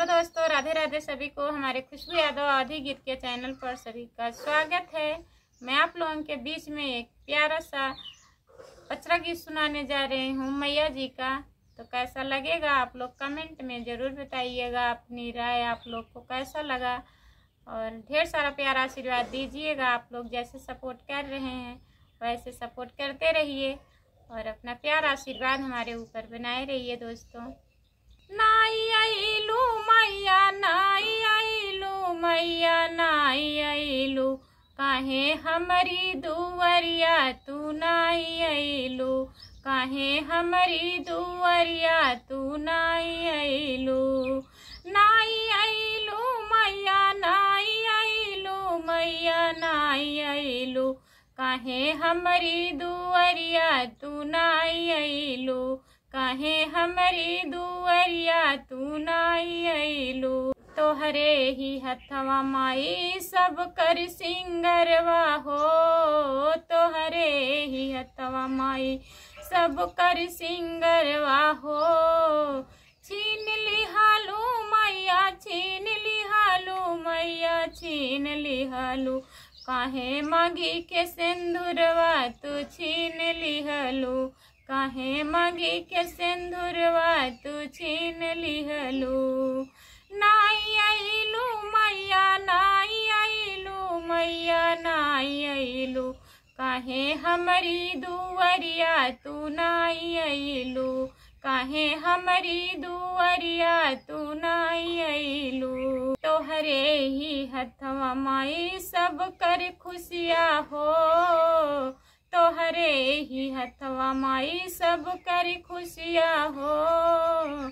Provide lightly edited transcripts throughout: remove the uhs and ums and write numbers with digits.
Hello दोस्तों, राधे राधे सभी को। हमारे खुशबू यादव अवधी गीत के चैनल पर सभी का स्वागत है। मैं आप लोगों के बीच में एक प्यारा सा पचरा गीत सुनाने जा रही हूँ मैया जी का। तो कैसा लगेगा आप लोग कमेंट में ज़रूर बताइएगा अपनी राय, आप लोग को कैसा लगा। और ढेर सारा प्यारा आशीर्वाद दीजिएगा। आप लोग जैसे सपोर्ट कर रहे हैं वैसे सपोर्ट करते रहिए और अपना प्यारा आशीर्वाद हमारे ऊपर बनाए रहिए दोस्तों। नाई आइलू मैया, नाई आइलू मैया, नाई आइलू, काहे हमारी दुवरिया तू नाई आइलू, काहे हमारी दुवरिया तू नाई आइलू। नाई आइलू मैया, नाई आइलू मैया, नाई आइलू, काहे हमारी दुवरिया तू नाई आइलू, काहे हमारी दुवरिया तू नाई आइलू। तोहरे ही हथवा माई सब कर सिंगरवा हो, तोहरे ही हथवा माई सब कर सिंगरवा हो। छीन लिहालू मैया, छीन लिहालू मैया, छीन लिहालू, काहे मांगी के सिंदूरवा तू छीन लिहलू, काहे मांगी के सिंदूरवा तू छीन लिहलू। नाई आइलू मैया, नाई आइलू मैया, नाई आइलू, काहे हमारी दुवरिया तू नाई आइलू, काहे हमारी दुवरिया तू नाई आइलू। तोहरे ही हथवा माई सब कर खुशिया हो, तोहरे ही हथवा माई सब कर खुशिया हो।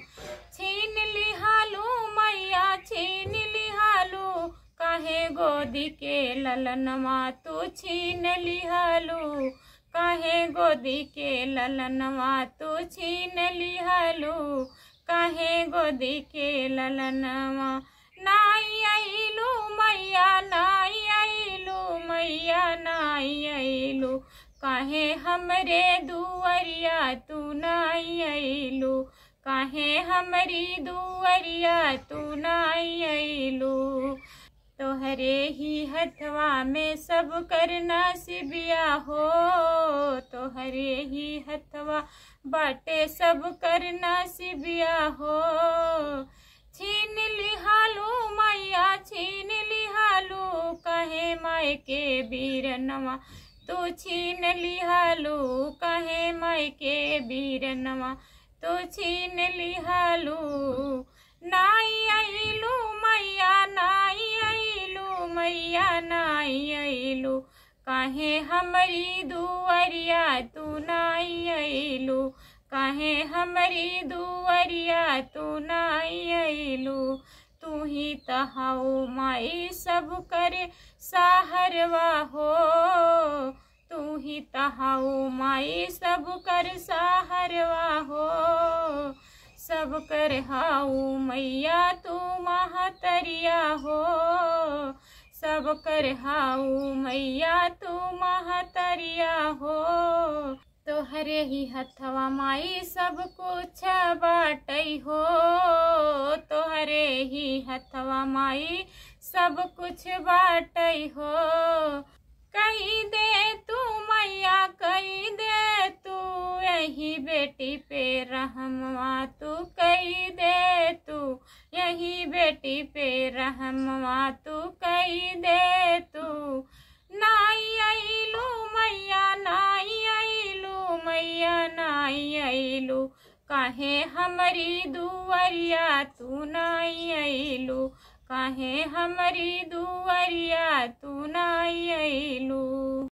छीन लिहालू मैया, छीन लिहालू, काहे गोदी के ललनवा तू छीन लिहालू, काहे गोदी के ललनवा तू छीन लिहालू, काहे गोदी के ललनवा। नाई आइलू मैया, नाई आइलू मैया, नाई आइलू, काहे हमरे दुवरिया तू नाई आइलू, काहे हमारी दुवरिया तू नाई आइलू। तोहरे ही हथवा में सब करना सिबिया हो, तोहरे ही हथवा बाटे सब करना सिबिया हो। छीन लिहालू मैया, छीन लिहालू, काहे माय के बीरनवा तू छीन लिहालू, काहे माय के बीरनवा तू छीन लिहालू। नाई आइलू मैया, नाई आइलू मैया, नाई आइलू, काहे हमारी दुवरिया तू नाई आइलू, काहे हमारी दुवरिया तू नाई आइलू। तू ही तहाऊ माई सब करे साहरवा हो, तू ही तहाऊ माई सब कर साहरवा हो। सब कर हाऊ मैया तू महतरिया हो, सब कर हाऊ मैया तू महतरिया हो। तोहरे ही हथवा माई सब कुछ बाटई हो, तोहरे ही हथवा माई सब कुछ बाटई हो। कही दे तू मैया, कही दे तू यही बेटी पे रहमवा तू, कही दे तू यही बेटी पे रहमवा तू, कही दे तू। नाई आइलू मैया, नाई आइलू मैया, नाई आइलू, काहे हमारी दुवरिया तू नाई आइलू, काहे हमारी दुवरिया तू नाई आइलू।